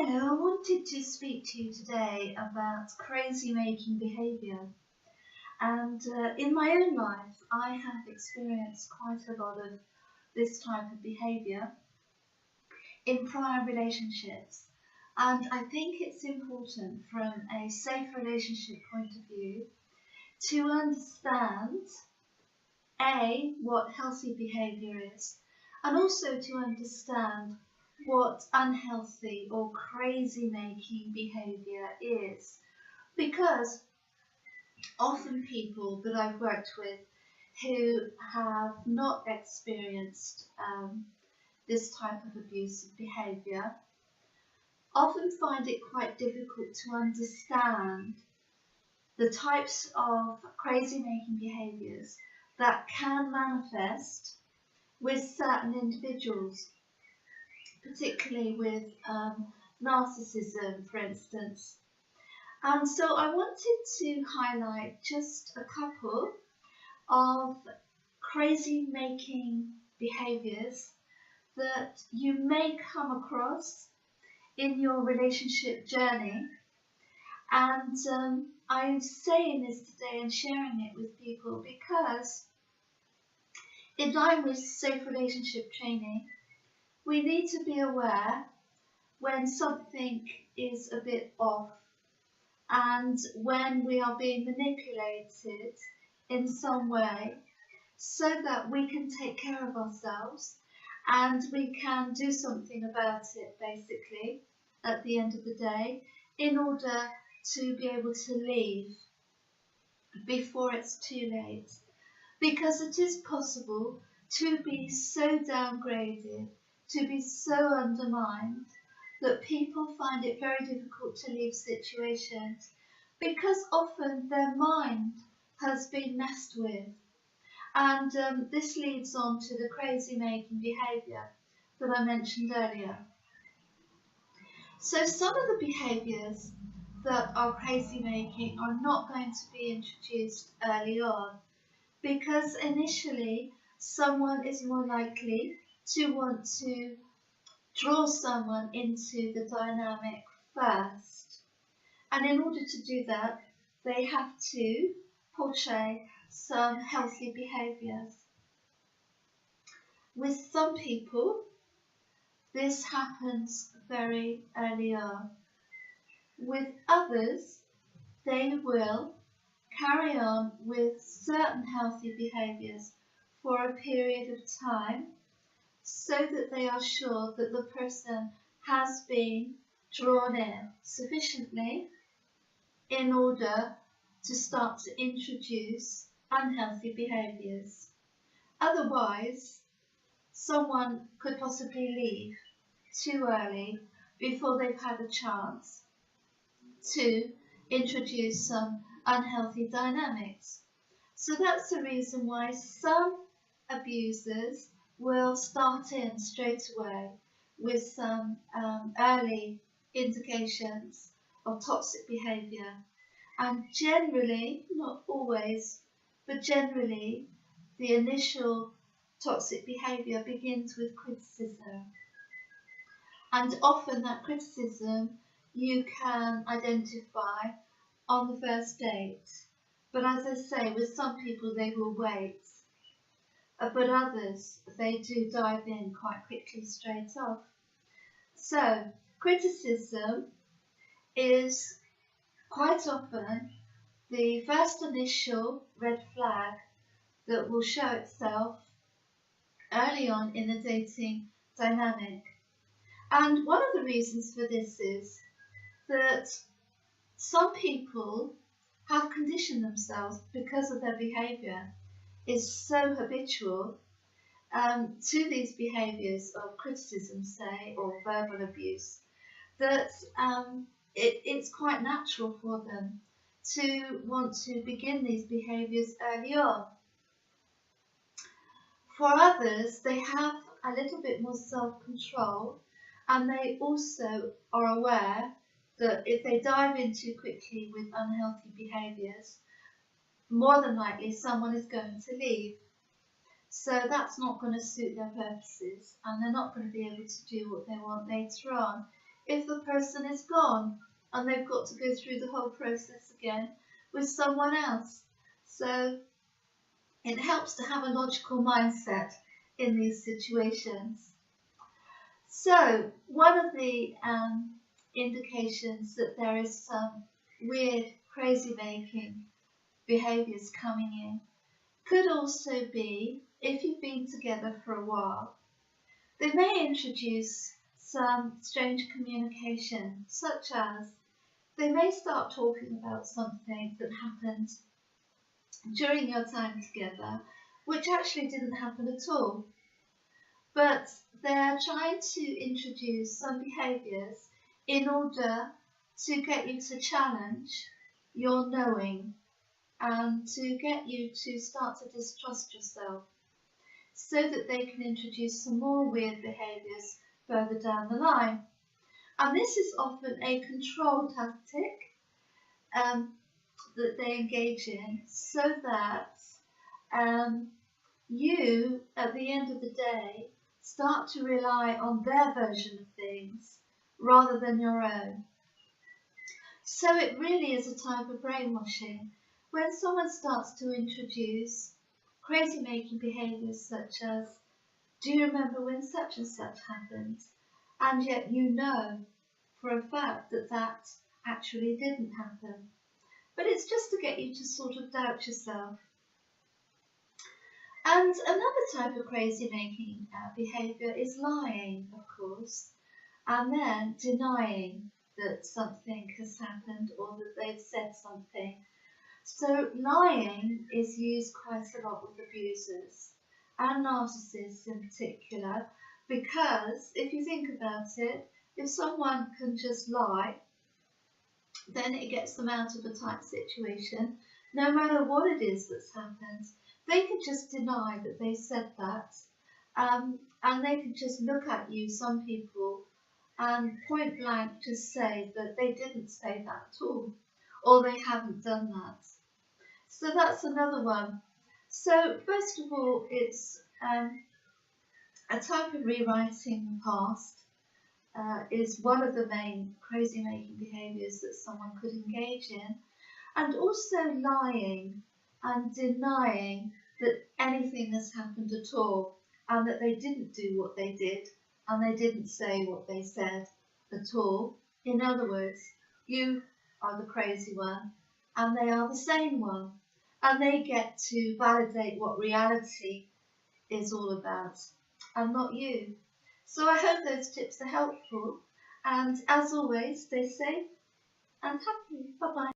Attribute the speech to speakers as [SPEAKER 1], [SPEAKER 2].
[SPEAKER 1] Hello, I wanted to speak to you today about crazy making behaviour. And in my own life, I have experienced quite a lot of this type of behaviour in prior relationships. And I think it's important from a safe relationship point of view to understand A, what healthy behaviour is, and also to understand what unhealthy or crazy making behaviour is. Because often people that I've worked with who have not experienced this type of abusive behaviour often find it quite difficult to understand the types of crazy making behaviours that can manifest with certain individuals, particularly with narcissism, for instance. And so I wanted to highlight just a couple of crazy making behaviours that you may come across in your relationship journey. And I'm saying this today and sharing it with people because in line with safe relationship training, we need to be aware when something is a bit off and when we are being manipulated in some way so that we can take care of ourselves and we can do something about it basically at the end of the day in order to be able to leave before it's too late. Because it is possible to be so downgraded, to be so undermined, that people find it very difficult to leave situations because often their mind has been messed with. And this leads on to the crazy making behaviour that I mentioned earlier. So some of the behaviours that are crazy making are not going to be introduced early on because initially someone is more likely to want to draw someone into the dynamic first. And in order to do that, they have to portray some healthy behaviours. With some people, this happens very early on. With others, they will carry on with certain healthy behaviours for a period of time so that they are sure that the person has been drawn in sufficiently in order to start to introduce unhealthy behaviours. Otherwise, someone could possibly leave too early before they've had a chance to introduce some unhealthy dynamics. So that's the reason why some abusers will start in straight away with some early indications of toxic behaviour. And generally, not always, but generally, the initial toxic behaviour begins with criticism. And often that criticism you can identify on the first date. But as I say, with some people they will wait. But others, they do dive in quite quickly straight off. So, criticism is quite often the first initial red flag that will show itself early on in the dating dynamic. And one of the reasons for this is that some people have conditioned themselves because of their behaviour is so habitual to these behaviours of criticism, say, or verbal abuse, that it's quite natural for them to want to begin these behaviours early on. For others, they have a little bit more self-control and they also are aware that if they dive in too quickly with unhealthy behaviours, more than likely someone is going to leave. So that's not going to suit their purposes and they're not going to be able to do what they want later on if the person is gone and they've got to go through the whole process again with someone else. So it helps to have a logical mindset in these situations. So one of the indications that there is some weird, crazy making behaviours coming in could also be, if you've been together for a while, they may introduce some strange communication, such as they may start talking about something that happened during your time together, which actually didn't happen at all. But they're trying to introduce some behaviours in order to get you to challenge your knowing and to get you to start to distrust yourself, so that they can introduce some more weird behaviours further down the line. And this is often a control tactic that they engage in, so that you, at the end of the day, start to rely on their version of things rather than your own. So it really is a type of brainwashing. When someone starts to introduce crazy making behaviours such as, do you remember when such and such happened? And yet you know for a fact that that actually didn't happen. But it's just to get you to sort of doubt yourself. And another type of crazy making behaviour is lying, of course, and then denying that something has happened or that they've said something. So lying is used quite a lot with abusers and narcissists in particular, because if you think about it, if someone can just lie, then it gets them out of a tight situation, no matter what it is that's happened. They can just deny that they said that, and they can just look at you, some people, and point blank just say that they didn't say that at all, or they haven't done that. So that's another one. So first of all, it's a type of rewriting the past. Is one of the main crazy making behaviours that someone could engage in, and also lying and denying that anything has happened at all, and that they didn't do what they did and they didn't say what they said at all. In other words, you are the crazy one and they are the sane one, and they get to validate what reality is all about and not you. So I hope those tips are helpful, and as always, stay safe and happy. Bye bye.